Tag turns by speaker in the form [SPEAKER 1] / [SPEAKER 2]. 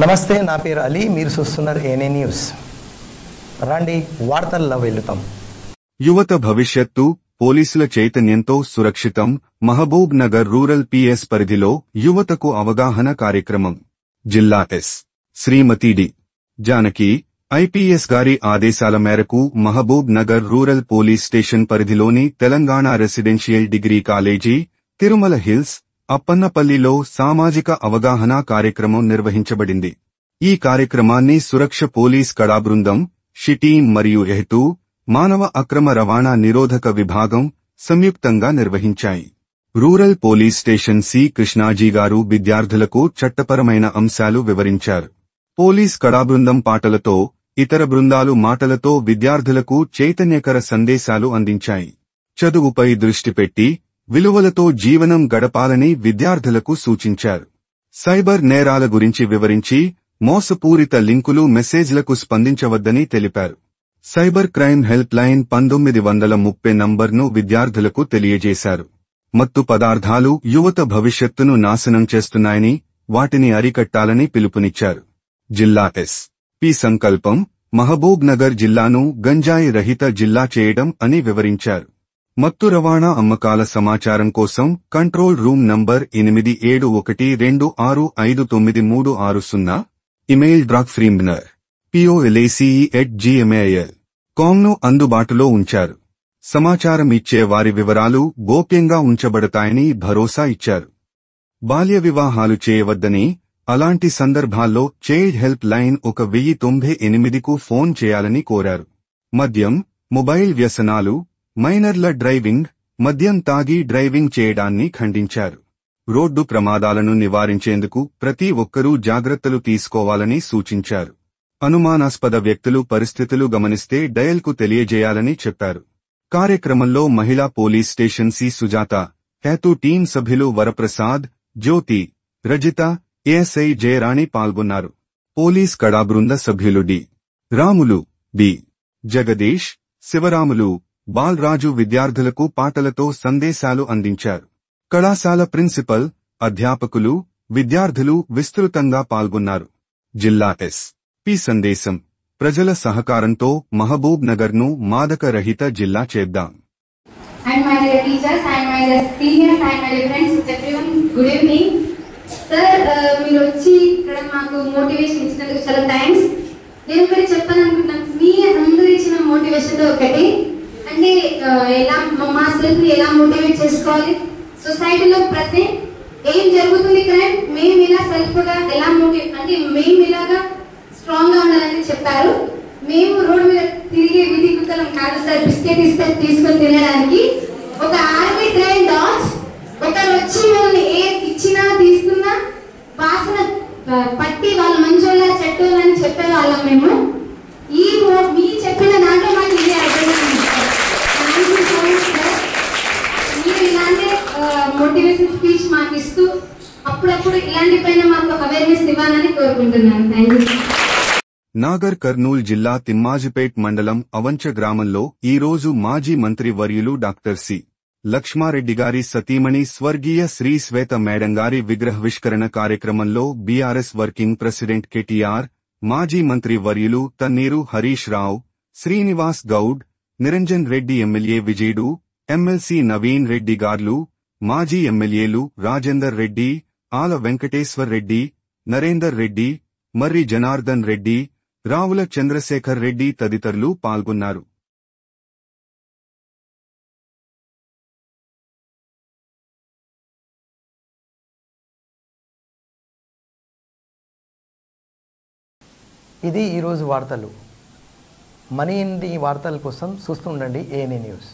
[SPEAKER 1] నమస్తే, నా పేరు అలీ. మీరు చూస్తున్నారు ఏఎన్ఏ న్యూస్. రండి వార్తల్లో వెళ్తాం.
[SPEAKER 2] యువత భవిష్యత్తు, పోలీసుల చైతన్యంతో సురక్షితం. మహబూబ్ నగర్ రూరల్ పిఎస్ పరిధిలో యువతకు అవగాహన కార్యక్రమం. జిల్లా S. Shrimati D. Janaki IPS గారి ఆదేశాల మేరకు Mahabubnagar rural police station పరిధిలోని Telangana residential degree college, Tirumala hills, అప్పన్నపల్లిలో సామాజిక అవగాహన కార్యక్రమం నిర్వహించబడింది. ఈ కార్యక్రమాన్ని సురక్ష పోలీస్ కడా బృందం, షిటీం మరియు ఎహ్తూ మానవ అక్రమ రవాణా నిరోధక విభాగం సంయుక్తంగా నిర్వహించాయి. Rural police station C Krishnaji garu విద్యార్థులకు చట్టపరమైన అంశాలు వివరించారు. పోలీస్ కడా బృందం పాటలతో, ఇతర బృందాలు మాటలతో విద్యార్థులకు చైతన్యకర సందేశాలు అందించాయి. చదువుపై దృష్టి పెట్టి విలువలతో జీవనం గడపాలని విద్యార్థులకు సూచించారు. సైబర్ నేరాల గురించి వివరించి మోసపూరిత లింకులు, మెసేజ్లకు స్పందించవద్దని తెలిపారు. సైబర్ క్రైమ్ హెల్ప్ లైన్ 1930 నంబర్ను విద్యార్థులకు తెలియజేశారు. మత్తు పదార్థాలు యువత భవిష్యత్తును నాశనం చేస్తున్నాయని, వాటిని అరికట్టాలని పిలుపునిచ్చారు. జిల్లా ఎస్. పి సంకల్పం మహబూబ్ నగర్ జిల్లాను గంజాయి రహిత జిల్లా చేయడం అని వివరించారు. మత్తు రవాణా అమ్మకాల సమాచారం కోసం control room number 8712265930, email drugfreemner@gmail.com ను అందుబాటులో ఉంచారు. సమాచారం ఇచ్చే వారి వివరాలు గోప్యంగా ఉంచబడతాయని భరోసా ఇచ్చారు. బాల్య వివాహాలు చేయవద్దని, అలాంటి సందర్భాల్లో చైల్డ్ హెల్ప్ లైన్ 1098కు ఫోన్ చేయాలని కోరారు. మద్యం, మొబైల్ వ్యసనాలు, మైనర్ల డ్రైవింగ్, మద్యం తాగి డ్రైవింగ్ చేయడాన్ని ఖండించారు. రోడ్డు ప్రమాదాలను నివారించేందుకు ప్రతి ఒక్కరూ జాగ్రత్తలు తీసుకోవాలని సూచించారు. అనుమానాస్పద వ్యక్తులు పరిస్థితులు గమనిస్తే డయల్కు తెలియజేయాలని చెప్పారు. కార్యక్రమంలో మహిళా పోలీస్ స్టేషన్ సి సుజాత, హేతు టీం సభ్యులు వరప్రసాద్, జ్యోతి, రజిత, ఏఎస్ఐ జయరాణి పాల్గొన్నారు. పోలీస్ కడా బృంద సభ్యులు డి. రాములు, బి. జగదీష్, శివరాములు, బాల్రాజు విద్యార్థులకు పాటలతో సందేశాలు అందించారు. కళాశాల ప్రిన్సిపల్, అధ్యాపకులు, విద్యార్థులు విస్తృతంగా పాల్గొన్నారు. జిల్లా ఎస్. పి సందేశం ప్రజల సహకారంతో మహబూబ్ నగర్ను మాదక రహిత జిల్లా చేద్దాం.
[SPEAKER 3] మీరు వచ్చి ఇక్కడ మాకు మోటివేషన్ ఇచ్చినందుకు చాలా థ్యాంక్స్. నేను కూడా చెప్పాలనుకుంటున్నాను, మీ అందరూ ఇచ్చిన మోటివేషన్ ఒకటి అంటే ఎలా మా సెల్ఫ్ ని ఎలా మోటివేట్ చేసుకోవాలి, సొసైటీలో ప్రజెంట్ ఏం జరుగుతుంది కరెక్ట్, మేము ఇలా సెల్ఫ్ గా ఎలా మోటివేట్ అంటే మేము ఇలాగా స్ట్రాంగ్ గా ఉండాలని చెప్పారు. మేము రోడ్డు మీద తిరిగే విధి కుతలం కాదు సార్, బిస్కెట్ ఇస్తే తీసుకొని తినడానికి. ఒక ఆర్మీ ట్రైన్ డాగ్స్ ఒకరు వచ్చి మిమ్మల్ని ఏ ఇచ్చినా తీసుకున్నా వాసన పట్టి వాళ్ళు మంచోళ్ళ చెట్టోళ్ళ అని చెప్పేవాళ్ళం మేము. మీ చెప్పిన దాంట్లో మాకు ఇదే అర్థమైంది. మీరు ఇలాంటి మోటివేషన్ స్పీచ్ మాకు ఇస్తూ అప్పుడప్పుడు ఇలాంటి పైన మాకు అవేర్నెస్ ఇవ్వాలని కోరుకుంటున్నాను. Thank you.
[SPEAKER 2] నాగర్ కర్నూల్ జిల్లా తిమ్మాజిపేట్ మండలం అవంచ గ్రామంలో ఈరోజు మాజీ మంత్రి వర్యులు డాక్టర్ సి. లక్ష్మారెడ్డి గారి సతీమణి స్వర్గీయ శ్రీ శ్వేత మేడం గారి విగ్రహవిష్కరణ కార్యక్రమంలో బీఆర్ఎస్ వర్కింగ్ ప్రెసిడెంట్ కెటిఆర్, మాజీ మంత్రి వర్యులు తన్నీరు హరీష్ రావు, శ్రీనివాస్ గౌడ్, నిరంజన్ రెడ్డి, ఎమ్మెల్యే విజయుడు, ఎమ్మెల్సీ నవీన్ రెడ్డి గార్లు, మాజీ ఎమ్మెల్యేలు రాజేందర్ రెడ్డి, ఆల వెంకటేశ్వర్ రెడ్డి, నరేందర్ రెడ్డి, మర్రి జనార్దన్ రెడ్డి, రావుల చంద్రశేఖర్ రెడ్డి తదితరులు పాల్గొన్నారు.
[SPEAKER 1] ఇది ఈరోజు వార్తలు. మనీ ఇంటి వార్తల కోసం చూస్తుండండి ఏఎన్ఏ న్యూస్.